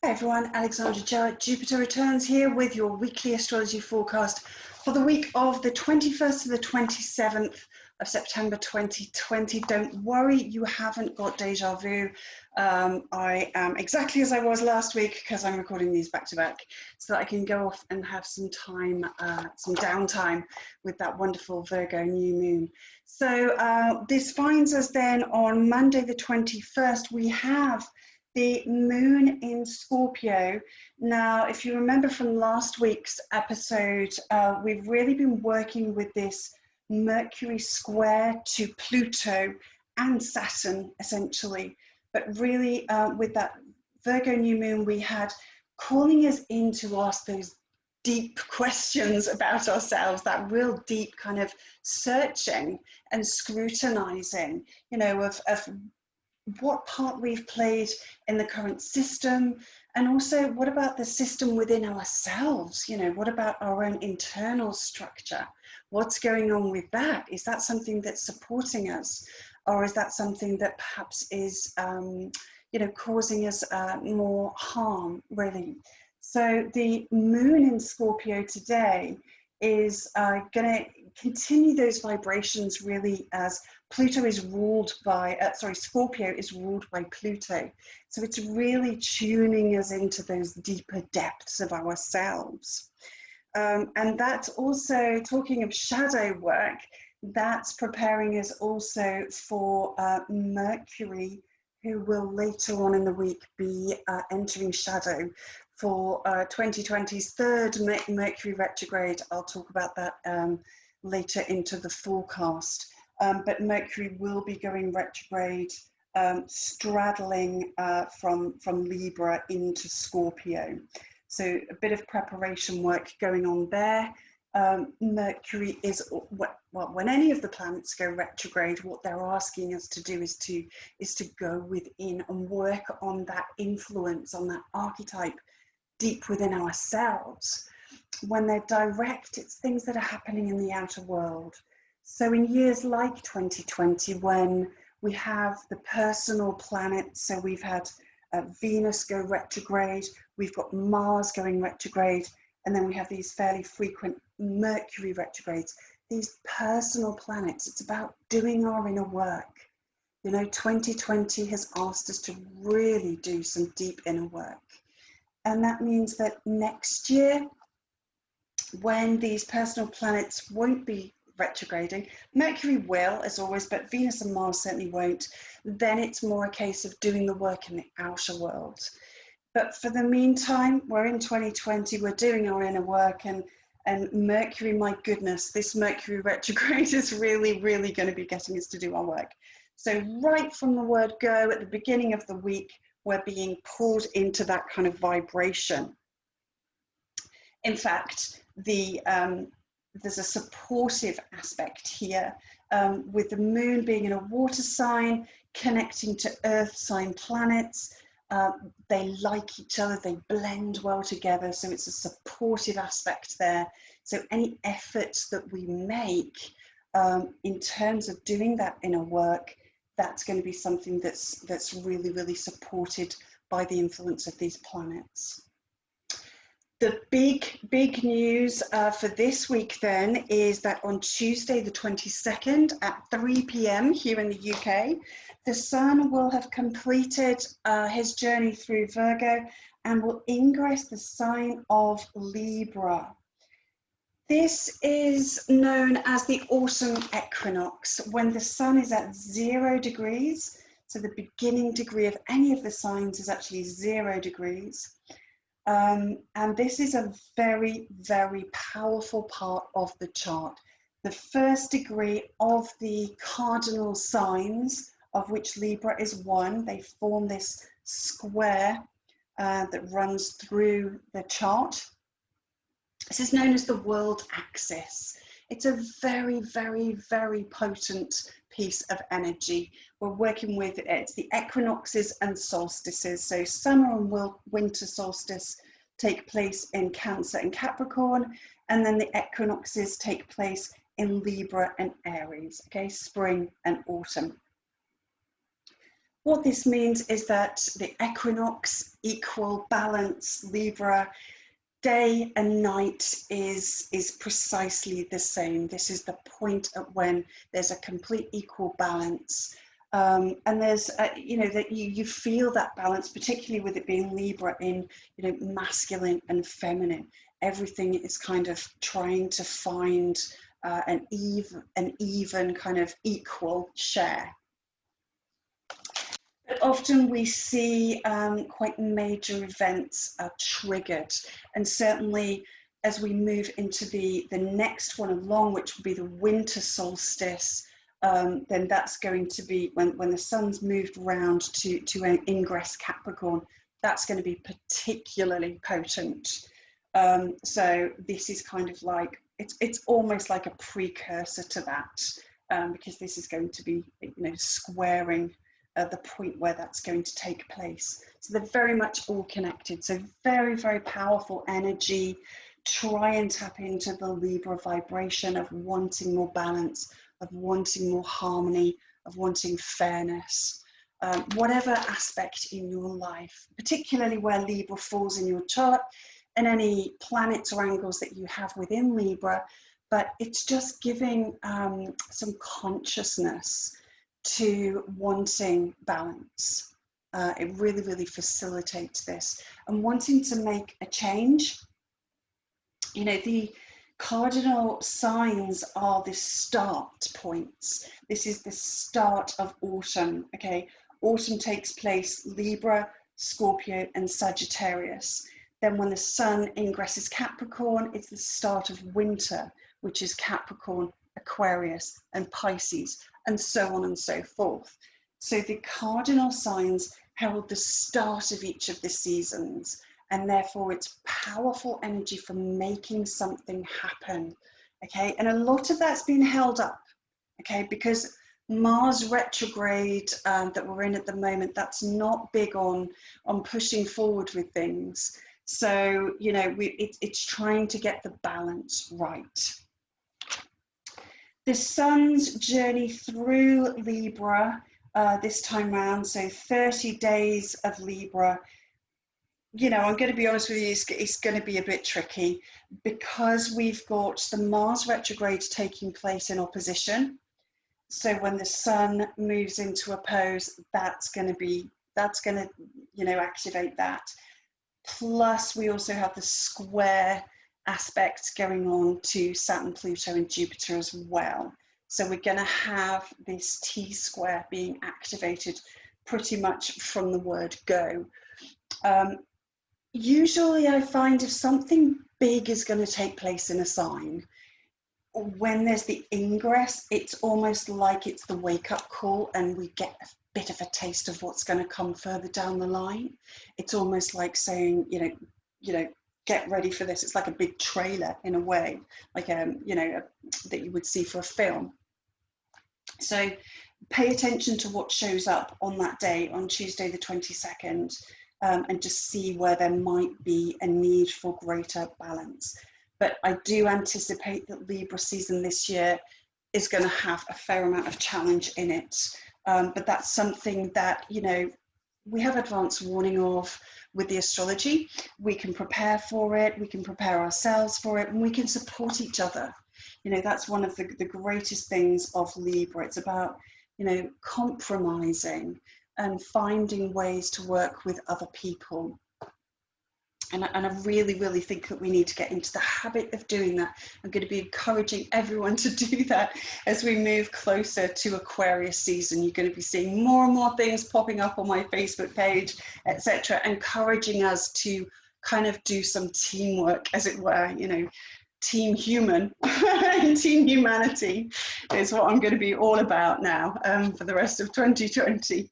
Hi everyone, Alexandra Jarrett, Jupiter Returns here with your weekly astrology forecast for the week of the 21st to the 27th of September 2020. Don't worry, you haven't got deja vu. I am exactly as I was last week because I'm recording these back to back so that I can go off and have some time, some downtime with that wonderful Virgo new moon. So this finds us then on Monday the 21st. We have the moon in Scorpio. Now, if you remember from last week's episode, we've really been working with this Mercury square to Pluto and Saturn, essentially. But really, with that Virgo new moon, we had calling us in to ask those deep questions about ourselves, that real deep kind of searching and scrutinizing, you know, of what part we've played in the current system, and also what about the system within ourselves? You know, what about our own internal structure? What's going on with that? Is that something that's supporting us, or is that something that perhaps is you know, causing us more harm, really? So the moon in Scorpio today is going to continue those vibrations, really, as Pluto is ruled by, Scorpio is ruled by Pluto. So it's really tuning us into those deeper depths of ourselves. And that's also, talking of shadow work, that's preparing us also for Mercury, who will later on in the week be entering shadow for 2020's third Mercury retrograde. I'll talk about that later into the forecast. But Mercury will be going retrograde, straddling from Libra into Scorpio. So a bit of preparation work going on there. Mercury is, well, when any of the planets go retrograde, what they're asking us to do is to go within and work on that influence, on that archetype deep within ourselves. When they're direct, it's things that are happening in the outer world. So in years like 2020, when we have the personal planets, so we've had Venus go retrograde, we've got Mars going retrograde, and then we have these fairly frequent Mercury retrogrades. These personal planets, it's about doing our inner work. You know, 2020 has asked us to really do some deep inner work. And that means that next year, when these personal planets won't be retrograding, Mercury will, as always, but Venus and Mars certainly won't, then it's more a case of doing the work in the outer world. But for the meantime, we're in 2020, we're doing our inner work, and Mercury, my goodness, this Mercury retrograde is really, really going to be getting us to do our work. So right from the word go at the beginning of the week, we're being pulled into that kind of vibration. In fact, there's a supportive aspect here with the moon being in a water sign, connecting to earth sign planets. They like each other, they blend well together, so it's a supportive aspect there. So any efforts that we make in terms of doing that inner work, that's going to be something that's really, really supported by the influence of these planets. The big news for this week then is that on Tuesday the 22nd at 3 p.m. here in the UK, the Sun will have completed his journey through Virgo and will ingress the sign of Libra. This is known as the autumn equinox, when the Sun is at 0 degrees. So the beginning degree of any of the signs is actually 0 degrees. And this is a very, very powerful part of the chart. The first degree of the cardinal signs, of which Libra is one, they form this square that runs through the chart. This is known as the world axis. It's a very, very, very potent piece of energy. We're working with, it's the equinoxes and solstices. So summer and winter solstice take place in Cancer and Capricorn, and then the equinoxes take place in Libra and Aries, okay, spring and autumn. What this means is that the equinox equal balance, Libra. Day and night is precisely the same. This is the point at when there's a complete equal balance. And there's, you know, that you feel that balance, particularly with it being Libra in, you know, masculine and feminine. Everything is kind of trying to find an even kind of equal share. But often we see quite major events are triggered, and certainly as we move into the next one along, which will be the winter solstice, then that's going to be when the sun's moved round to an ingress Capricorn. That's going to be particularly potent. So this is kind of like, it's almost like a precursor to that, because this is going to be, you know, squaring the point where that's going to take place. So they're very much all connected. So very, very powerful energy. Try and tap into the Libra vibration of wanting more balance, of wanting more harmony, of wanting fairness. Whatever aspect in your life, particularly where Libra falls in your chart, and any planets or angles that you have within Libra, but it's just giving some consciousness to wanting balance. It really, really facilitates this. And wanting to make a change, you know, the cardinal signs are the start points. This is the start of autumn, okay? Autumn takes place Libra, Scorpio, and Sagittarius. Then when the sun ingresses Capricorn, it's the start of winter, which is Capricorn, Aquarius, and Pisces, and so on and so forth. So the cardinal signs herald the start of each of the seasons, and therefore it's powerful energy for making something happen, okay? And a lot of that's been held up, okay, because Mars retrograde that we're in at the moment, that's not big on pushing forward with things. So, you know, it's trying to get the balance right. The sun's journey through Libra this time round, so 30 days of Libra, you know, I'm going to be honest with you, it's going to be a bit tricky because we've got the Mars retrograde taking place in opposition. So when the sun moves into oppose, that's going to, you know, activate that. Plus we also have the square aspects going on to Saturn, Pluto, and Jupiter as well. So we're going to have this T-square being activated pretty much from the word go. Usually I find if something big is going to take place in a sign, when there's the ingress, it's almost like it's the wake-up call and we get a bit of a taste of what's going to come further down the line. It's almost like saying, you know, get ready for this. It's like a big trailer in a way, like you know, that you would see for a film. So pay attention to what shows up on that day, on Tuesday the 22nd, and just see where there might be a need for greater balance. But I do anticipate that Libra season this year is going to have a fair amount of challenge in it. But that's something that, you know, we have advance warning of with the astrology. We can prepare for it, we can prepare ourselves for it, and we can support each other. You know, that's one of the greatest things of Libra. It's about, you know, compromising and finding ways to work with other people. And I really, really think that we need to get into the habit of doing that. I'm going to be encouraging everyone to do that as we move closer to Aquarius season. You're going to be seeing more and more things popping up on my Facebook page, etc., encouraging us to kind of do some teamwork, as it were, you know, team human and team humanity is what I'm going to be all about now for the rest of 2020.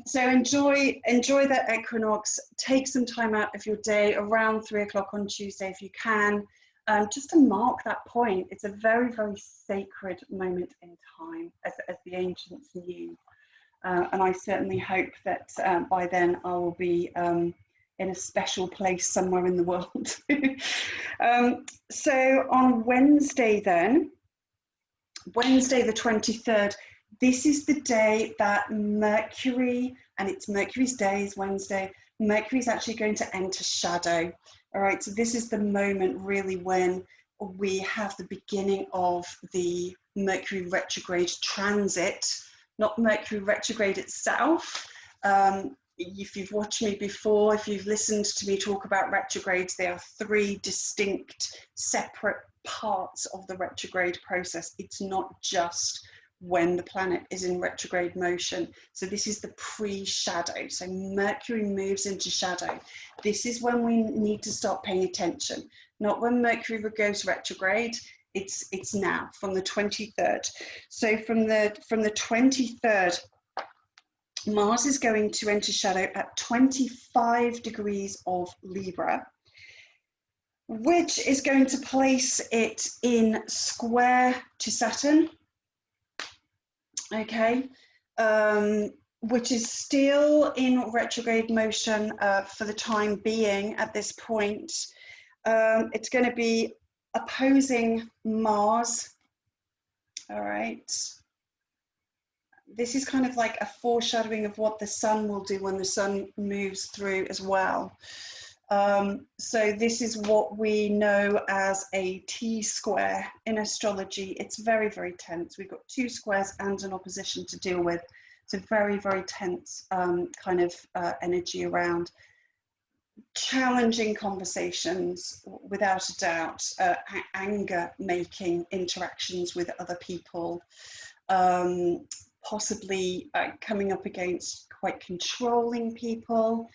So enjoy that equinox. Take some time out of your day around 3 o'clock on Tuesday if you can, just to mark that point. It's a very, very sacred moment in time, as the ancients knew. And I certainly hope that by then I will be in a special place somewhere in the world. So on Wednesday then, Wednesday the 23rd, this is the day that Mercury, and it's Mercury's day is Wednesday, Mercury is actually going to enter shadow. All right, so this is the moment really when we have the beginning of the Mercury retrograde transit, not Mercury retrograde itself. If you've watched me before, if you've listened to me talk about retrogrades, they are 3 distinct, separate parts of the retrograde process. It's not just when the planet is in retrograde motion. So this is the pre-shadow. So Mercury moves into shadow. This is when we need to start paying attention, not when Mercury goes retrograde. It's now from the 23rd. So from the 23rd, Mars is going to enter shadow at 25 degrees of Libra, which is going to place it in square to Saturn. Okay, which is still in retrograde motion for the time being at this point. It's going to be opposing Mars. All right. This is kind of like a foreshadowing of what the sun will do when the sun moves through as well. So this is what we know as a T-square in astrology. It's very, very tense. We've got 2 squares and an opposition to deal with. So very, very tense kind of energy around. Challenging conversations, without a doubt, anger-making interactions with other people, possibly coming up against quite controlling people,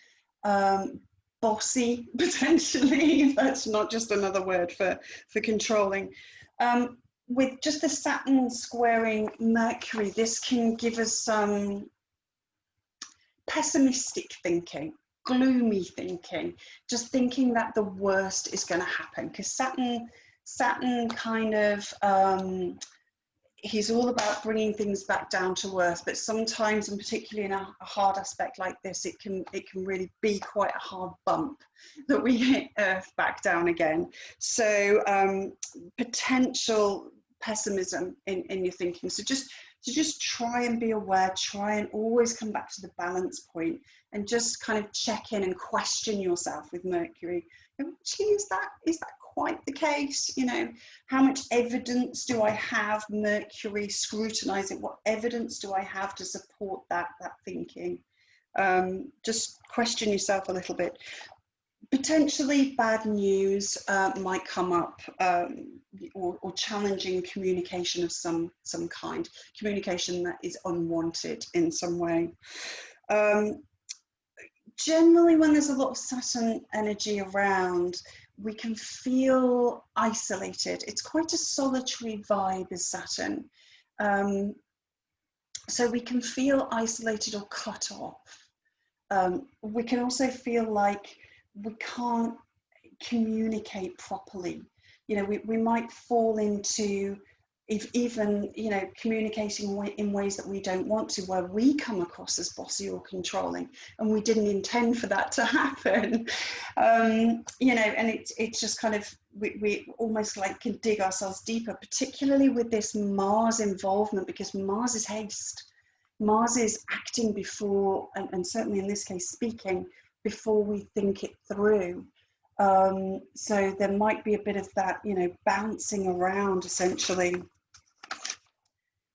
bossy potentially. That's not just another word for controlling. With just the Saturn squaring Mercury, this can give us some pessimistic thinking, gloomy thinking, just thinking that the worst is going to happen, because Saturn kind of he's all about bringing things back down to earth, but sometimes, and particularly in a hard aspect like this, it can really be quite a hard bump that we hit earth back down again. So potential pessimism in your thinking. So just try and be aware, try and always come back to the balance point, and just kind of check in and question yourself with Mercury. Actually, is that quite the case? You know, how much evidence do I have? Mercury, scrutinize it. What evidence do I have to support that thinking? Just question yourself a little bit. Potentially bad news might come up, or challenging communication of some kind, communication that is unwanted in some way. Generally, when there's a lot of Saturn energy around, we can feel isolated. It's quite a solitary vibe as Saturn. So we can feel isolated or cut off. We can also feel like we can't communicate properly. You know, we might fall into even, you know, communicating in ways that we don't want to, where we come across as bossy or controlling, and we didn't intend for that to happen. You know, and it's just kind of, we almost like can dig ourselves deeper, particularly with this Mars involvement, because Mars is haste. Mars is acting before, and certainly in this case speaking, before we think it through. So there might be a bit of that, you know, bouncing around, essentially.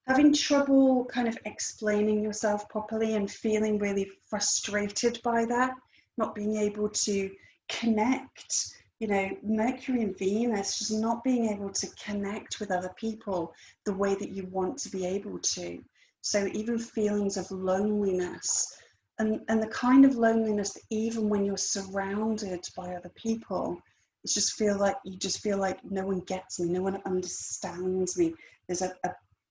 Having trouble kind of explaining yourself properly and feeling really frustrated by that, not being able to connect, you know, Mercury and Venus, just not being able to connect with other people the way that you want to be able to. So even feelings of loneliness, and the kind of loneliness that even when you're surrounded by other people, you just feel like no one gets me, no one understands me. There's a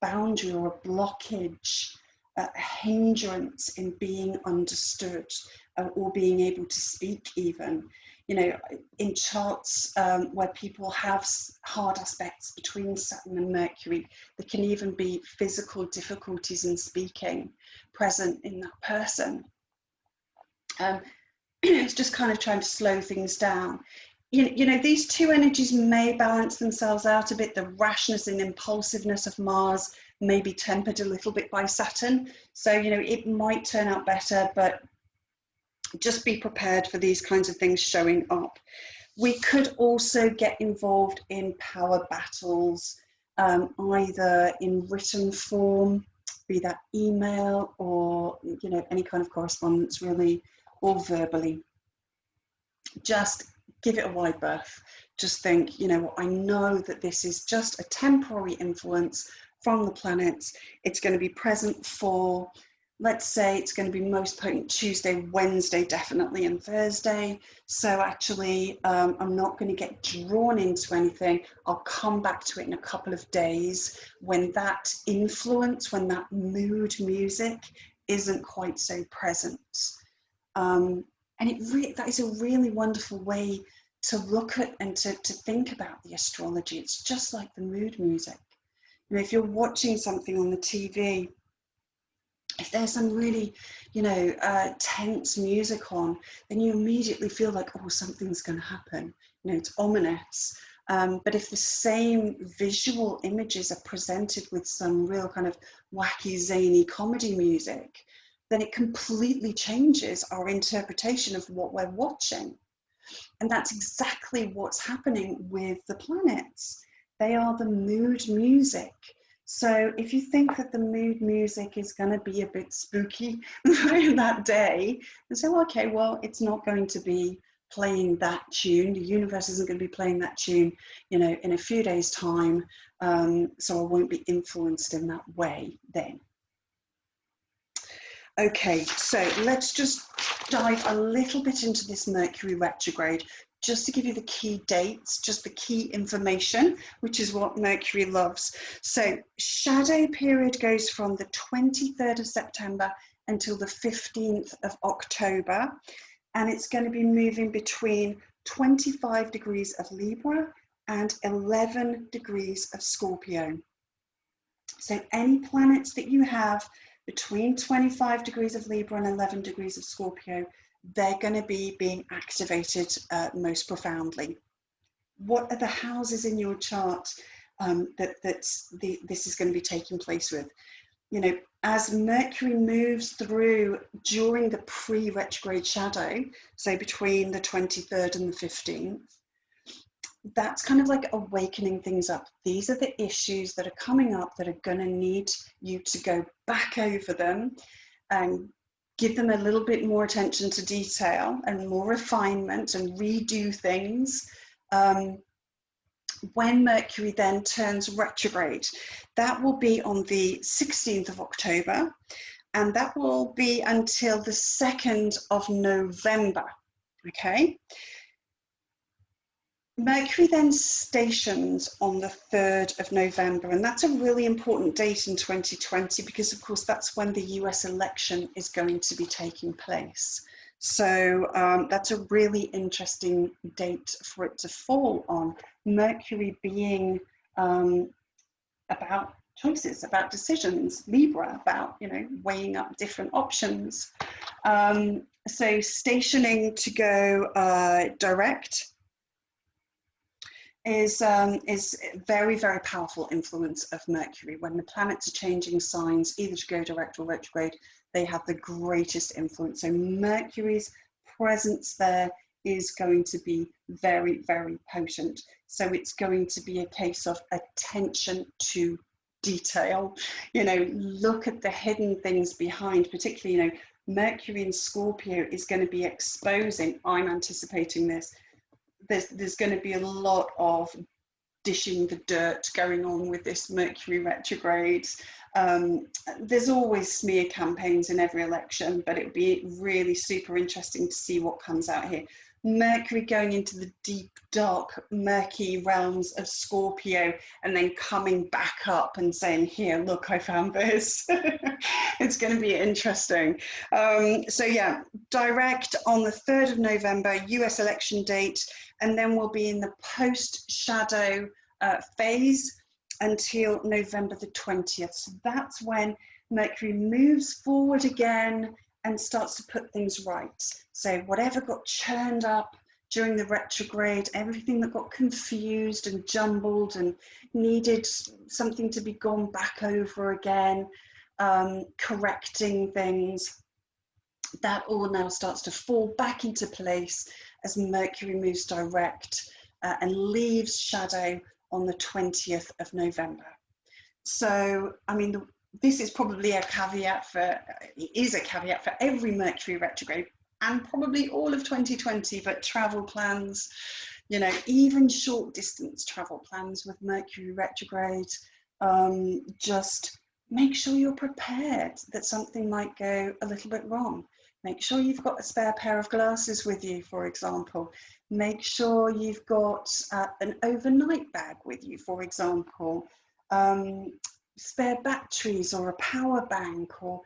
boundary or a blockage, a hindrance in being understood, or being able to speak even. You know, in charts where people have hard aspects between Saturn and Mercury, there can even be physical difficulties in speaking present in that person. It's just kind of trying to slow things down. You know, these two energies may balance themselves out a bit. The rashness and impulsiveness of Mars may be tempered a little bit by Saturn. So, you know, it might turn out better, but just be prepared for these kinds of things showing up. We could also get involved in power battles, either in written form, be that email or, you know, any kind of correspondence really, or verbally. Just give it a wide berth. Just think, you know, I know that this is just a temporary influence from the planets. It's going to be present for, let's say it's going to be most potent Tuesday, Wednesday, definitely, and Thursday. So actually, I'm not going to get drawn into anything. I'll come back to it in a couple of days when that influence, when that mood music isn't quite so present. And that is a really wonderful way to look at and to think about the astrology. It's just like the mood music. You know, if you're watching something on the TV, if there's some really, you know, tense music on, then you immediately feel like, oh, something's going to happen. You know, it's ominous. But if the same visual images are presented with some real kind of wacky, zany comedy music, then it completely changes our interpretation of what we're watching. And that's exactly what's happening with the planets. They are the mood music. So if you think that the mood music is going to be a bit spooky that day, and say, well, okay, well, it's not going to be playing that tune. The universe isn't going to be playing that tune, you know, in a few days' time. So I won't be influenced in that way then. Okay, so let's just dive a little bit into this Mercury retrograde, just to give you the key dates, just the key information, which is what Mercury loves. So shadow period goes from the 23rd of September until the 15th of October, and it's going to be moving between 25 degrees of Libra and 11 degrees of Scorpio. So any planets that you have between 25 degrees of Libra and 11 degrees of Scorpio, they're going to be being activated most profoundly. What are the houses in your chart this is going to be taking place with? You know, as Mercury moves through during the pre-retrograde shadow, so between the 23rd and the 15th, that's kind of like awakening things up. These are the issues that are coming up that are going to need you to go back over them and give them a little bit more attention to detail and more refinement and redo things. When Mercury then turns retrograde, that will be on the 16th of October, and that will be until the 2nd of November, okay? Mercury then stations on the 3rd of November, and that's a really important date in 2020 because, of course, that's when the US election is going to be taking place. So that's a really interesting date for it to fall on. Mercury being about choices, about decisions, Libra, about, you know, weighing up different options. So stationing to go direct is very, very powerful influence of Mercury. When the planets are changing signs, either to go direct or retrograde, they have the greatest influence. So Mercury's presence there is going to be very, very potent. So it's going to be a case of attention to detail. You know, look at the hidden things behind, particularly, you know, Mercury in Scorpio is going to be exposing, I'm anticipating this, there's going to be a lot of dishing the dirt going on with this Mercury retrograde. There's always smear campaigns in every election, but it would be really super interesting to see what comes out here. Mercury going into the deep, dark, murky realms of Scorpio and then coming back up and saying, here, look, I found this. It's going to be interesting. So yeah, direct on the 3rd of November, US election date, and then we'll be in the post-shadow phase until November the 20th. So that's when Mercury moves forward again and starts to put things right. So whatever got churned up during the retrograde, everything that got confused and jumbled and needed something to be gone back over again, correcting things, that all now starts to fall back into place as Mercury moves direct and leaves shadow on the 20th of November. So, I mean, this is probably a caveat for, it is a caveat for every Mercury retrograde and probably all of 2020, but travel plans, you know, even short distance travel plans with Mercury retrograde, just make sure you're prepared that something might go a little bit wrong. Make sure you've got a spare pair of glasses with you, for example. Make sure you've got an overnight bag with you, for example. Spare batteries or a power bank, or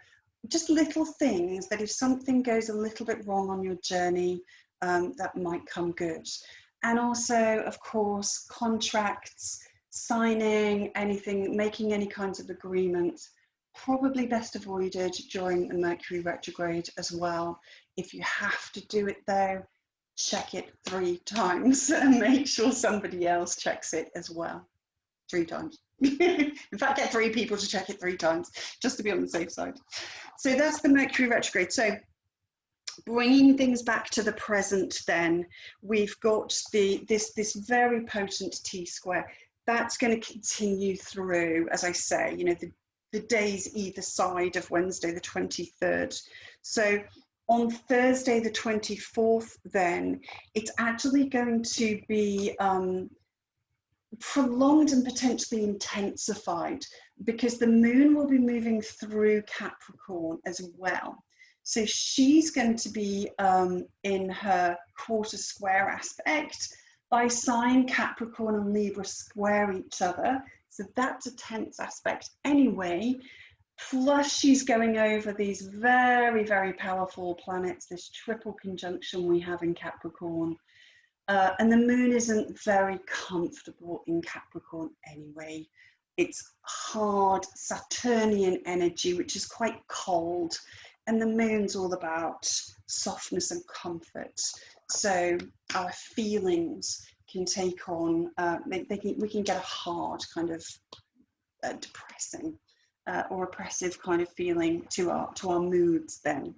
just little things that if something goes a little bit wrong on your journey, that might come good. And also, of course, contracts, signing anything, making any kinds of agreements, probably best avoided during the Mercury retrograde as well. If you have to do it though, check it 3 times and make sure somebody else checks it as well. 3 times. In fact, get 3 people to check it 3 times, just to be on the safe side. So that's the Mercury retrograde. So bringing things back to the present then, we've got this very potent T-square. That's going to continue through, as I say, you know, the days either side of Wednesday the 23rd. So on Thursday the 24th then, it's actually going to be prolonged and potentially intensified because the moon will be moving through Capricorn as well. So she's going to be in her quarter square aspect by sign. Capricorn and Libra square each other. So that's a tense aspect anyway. Plus she's going over these very, very powerful planets, this triple conjunction we have in Capricorn. And the moon isn't very comfortable in Capricorn anyway. It's hard Saturnian energy, which is quite cold. And the moon's all about softness and comfort. So our feelings can take on, we can get a hard kind of depressing or oppressive kind of feeling to our moods then.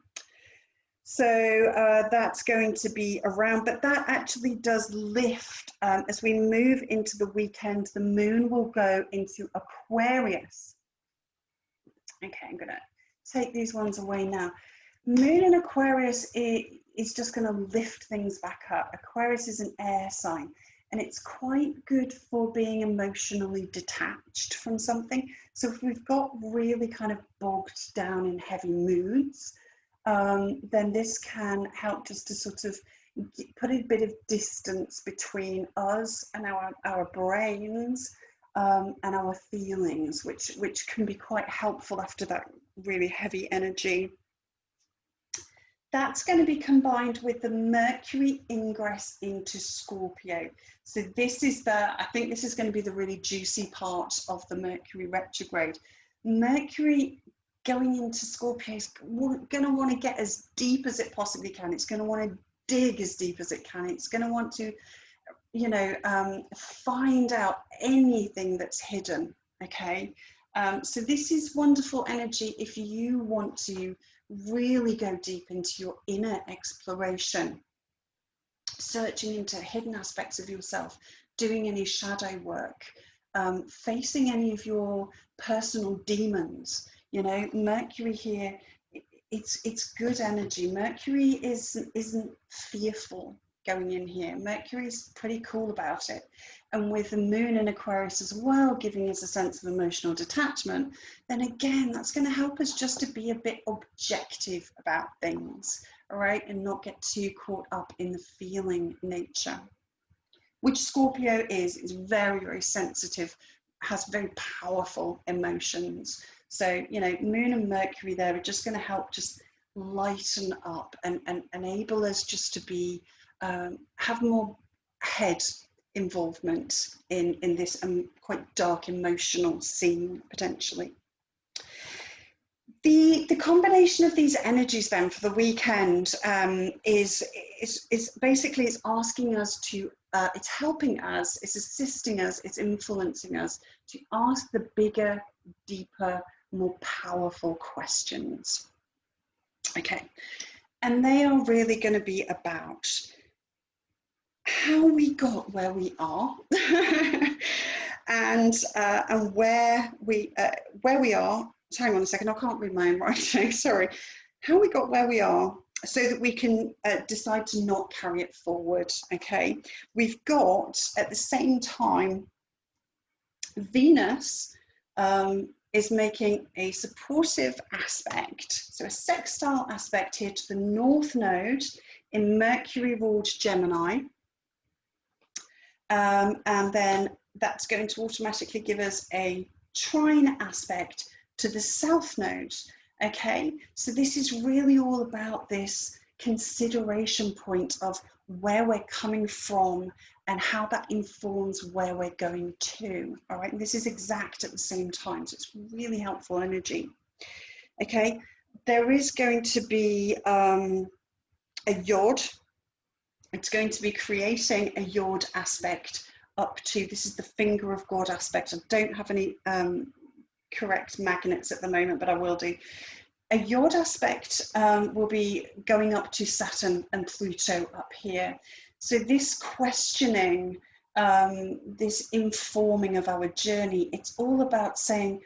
So that's going to be around, but that actually does lift as we move into the weekend. The moon will go into Aquarius. Okay, I'm going to take these ones away now. Moon in Aquarius is just going to lift things back up. Aquarius is an air sign, and it's quite good for being emotionally detached from something. So if we've got really kind of bogged down in heavy moods, then this can help just to sort of put a bit of distance between us and our brains and our feelings, which can be quite helpful after that really heavy energy. That's going to be combined with the Mercury ingress into Scorpio. So this is I think this is going to be the really juicy part of the Mercury retrograde. Mercury going into Scorpio is going to want to get as deep as it possibly can. It's going to want to dig as deep as it can. It's going to want to, you know, find out anything that's hidden, okay? So this is wonderful energy if you want to really go deep into your inner exploration, searching into hidden aspects of yourself, doing any shadow work, facing any of your personal demons. You know, Mercury here, it's good energy. Mercury isn't fearful going in here. Mercury's pretty cool about it. And with the moon in Aquarius as well, giving us a sense of emotional detachment, then again, that's going to help us just to be a bit objective about things, all right, and not get too caught up in the feeling nature, which Scorpio is very, very sensitive, has very powerful emotions. So, you know, moon and Mercury there are just going to help just lighten up and enable us just to be, have more head involvement in this quite dark emotional scene potentially. The combination of these energies then for the weekend is basically asking us to, it's helping us, it's assisting us, it's influencing us to ask the bigger, deeper, more powerful questions. Okay, And they are really going to be about how we got where we are and where we are. Hang on a second, I can't read my own writing, sorry. How we got where we are so that we can decide to not carry it forward, okay? We've got, at the same time, Venus is making a supportive aspect, so a sextile aspect here to the North Node in Mercury-ruled Gemini. And then that's going to automatically give us a trine aspect to the South Node. Okay, so this is really all about this consideration point of where we're coming from and how that informs where we're going to. All right, and this is exact at the same time, so it's really helpful energy. Okay, there is going to be a Yod. It's going to be creating a Yod aspect up to, this is the finger of God aspect. I don't have any correct magnets at the moment, but I will do. A Yod aspect will be going up to Saturn and Pluto up here. So this questioning, this informing of our journey, it's all about saying,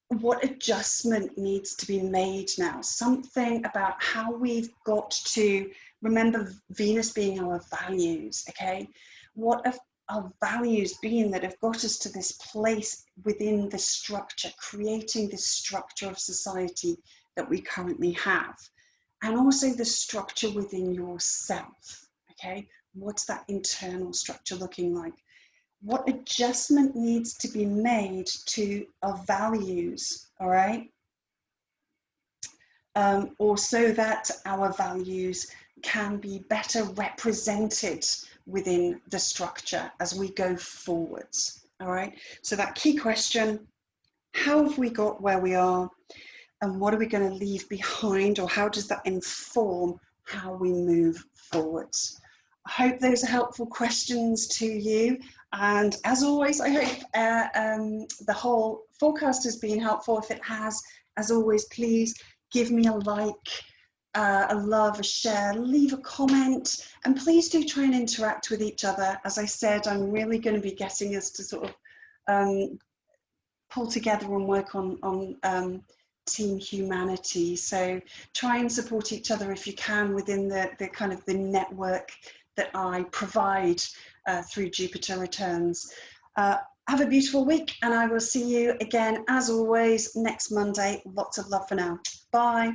what adjustment needs to be made now? Something about how we've got to remember Venus being our values, okay? What have our values been that have got us to this place within the structure, creating this structure of society that we currently have? And also the structure within yourself, okay? What's that internal structure looking like? What adjustment needs to be made to our values, all right? Or so that our values can be better represented within the structure as we go forwards, all right? So that key question, how have we got where we are and what are we going to leave behind, or how does that inform how we move forwards? I hope those are helpful questions to you. And as always, I hope the whole forecast has been helpful. If it has, as always, please give me a like, a love, a share, leave a comment, and please do try and interact with each other. As I said, I'm really going to be getting us to sort of pull together and work on team humanity. So try and support each other if you can within the kind of the network that I provide through Jupiter Returns. Have a beautiful week, and I will see you again, as always, next Monday. Lots of love for now. Bye.